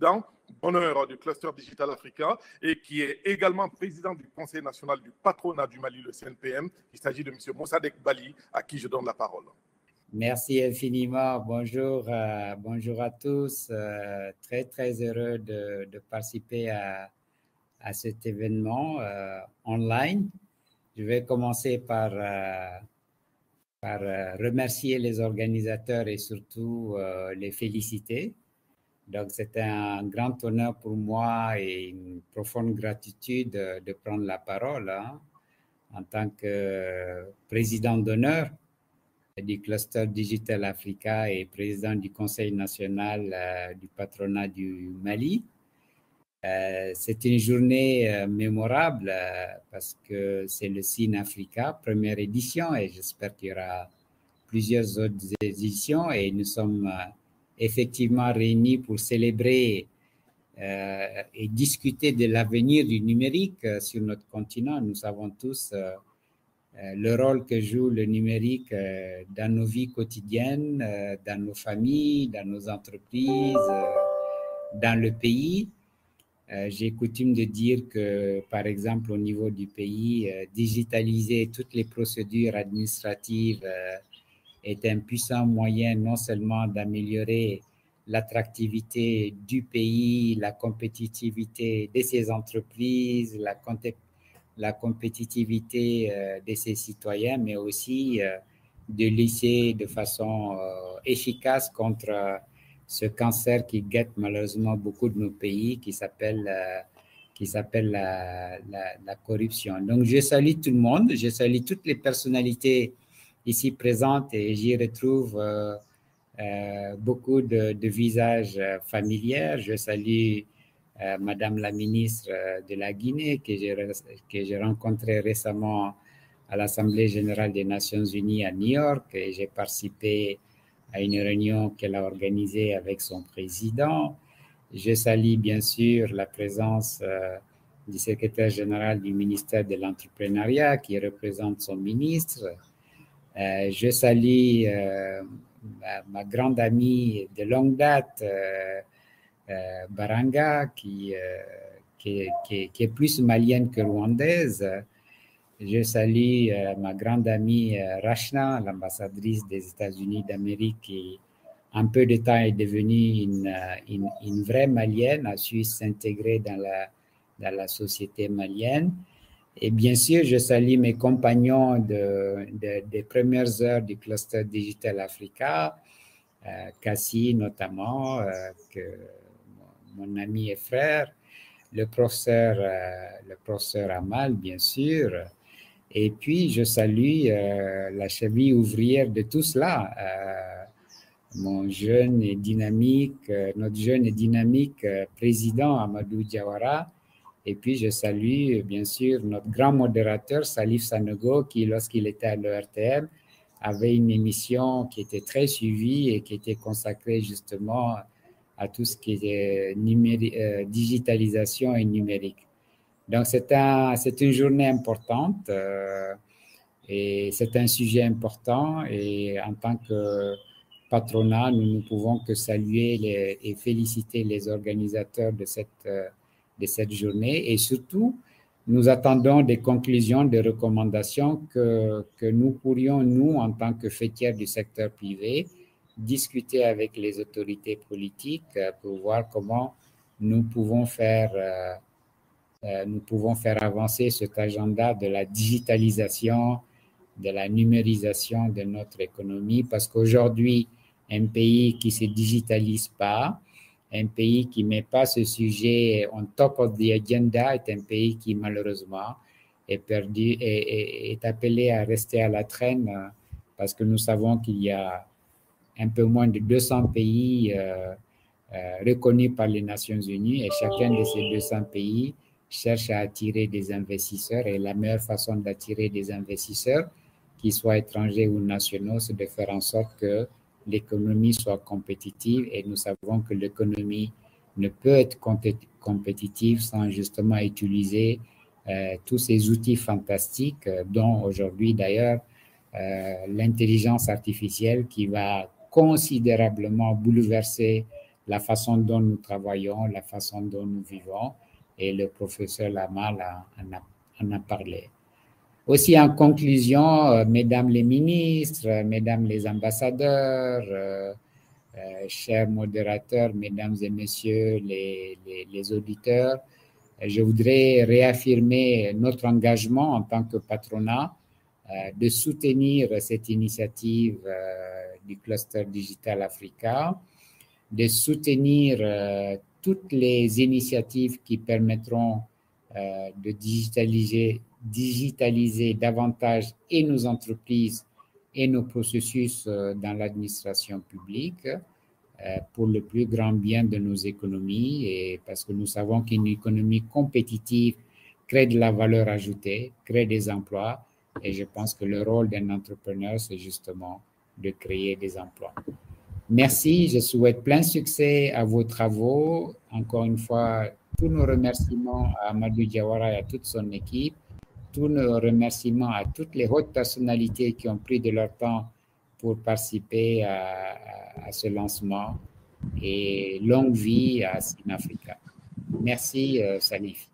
président d'honneur du cluster digital africain et qui est également président du Conseil national du patronat du Mali, le CNPM. Il s'agit de M. Mossadegh Bali, à qui je donne la parole. Merci infiniment. Bonjour, bonjour à tous. Très, très heureux de participer à cet événement online. Je vais commencer par remercier les organisateurs et surtout les féliciter. Donc, c'est un grand honneur pour moi et une profonde gratitude de prendre la parole en tant que président d'honneur du cluster Digital Africa et président du Conseil national du patronat du Mali. C'est une journée mémorable parce que c'est le SIN Africa, première édition, et j'espère qu'il y aura plusieurs autres éditions et nous sommes effectivement réunis pour célébrer et discuter de l'avenir du numérique sur notre continent. Nous savons tous le rôle que joue le numérique dans nos vies quotidiennes, dans nos familles, dans nos entreprises, dans le pays. J'ai coutume de dire que, par exemple, au niveau du pays, digitaliser toutes les procédures administratives est un puissant moyen non seulement d'améliorer l'attractivité du pays, la compétitivité de ses entreprises, la compétitivité de ses citoyens, mais aussi de lutter de façon efficace contre ce cancer qui guette malheureusement beaucoup de nos pays, qui s'appelle la corruption. Donc, je salue tout le monde, je salue toutes les personnalités ici présentes et j'y retrouve beaucoup de visages familiers. Je salue Madame la ministre de la Guinée que j'ai rencontrée récemment à l'Assemblée générale des Nations unies à New York et j'ai participé à une réunion qu'elle a organisée avec son président. Je salue bien sûr la présence du secrétaire général du ministère de l'Entrepreneuriat qui représente son ministre. Je salue ma grande amie de longue date, Baranga, qui est plus malienne que rwandaise. Je salue ma grande amie Rachna, l'ambassadrice des États-Unis d'Amérique, qui en peu de temps est devenue une vraie malienne, a su s'intégrer dans la société malienne. Et bien sûr, je salue mes compagnons des premières heures du cluster Digital Africa, Cassie notamment, mon ami et frère, le professeur Amal, bien sûr. Et puis, je salue la cheville ouvrière de tout cela, notre jeune et dynamique président Amadou Diawara. Et puis, je salue, bien sûr, notre grand modérateur, Salif Sanogo, qui, lorsqu'il était à l'ERTM, avait une émission qui était très suivie et qui était consacrée justement à tout ce qui est digitalisation et numérique. Donc, c'est une journée importante et c'est un sujet important. Et en tant que patronat, nous ne pouvons que saluer et féliciter les organisateurs de cette journée. Et surtout, nous attendons des conclusions, des recommandations que nous pourrions, nous, en tant que fêtières du secteur privé, discuter avec les autorités politiques pour voir comment nous pouvons faire avancer cet agenda de la digitalisation, de la numérisation de notre économie, parce qu'aujourd'hui, un pays qui ne se digitalise pas, un pays qui ne met pas ce sujet on top of the agenda est un pays qui, malheureusement, est appelé à rester à la traîne parce que nous savons qu'il y a un peu moins de 200 pays reconnus par les Nations Unies et chacun de ces 200 pays cherche à attirer des investisseurs et la meilleure façon d'attirer des investisseurs, qu'ils soient étrangers ou nationaux, c'est de faire en sorte que l'économie soit compétitive et nous savons que l'économie ne peut être compétitive sans justement utiliser tous ces outils fantastiques dont aujourd'hui d'ailleurs l'intelligence artificielle qui va considérablement bouleverser la façon dont nous travaillons, la façon dont nous vivons, et le professeur Lamal en a parlé. Aussi, en conclusion, mesdames les ministres, mesdames les ambassadeurs, chers modérateurs, mesdames et messieurs les auditeurs, je voudrais réaffirmer notre engagement en tant que patronat de soutenir cette initiative du Cluster Digital Africa, de soutenir toutes les initiatives qui permettront de digitaliser davantage et nos entreprises et nos processus dans l'administration publique pour le plus grand bien de nos économies, et parce que nous savons qu'une économie compétitive crée de la valeur ajoutée, crée des emplois, et je pense que le rôle d'un entrepreneur, c'est justement de créer des emplois. Merci, je souhaite plein succès à vos travaux. Encore une fois, tous nos remerciements à Amadou Diawara et à toute son équipe, tous nos remerciements à toutes les hautes personnalités qui ont pris de leur temps pour participer à ce lancement, et longue vie à Sinafrica. Merci, Salif.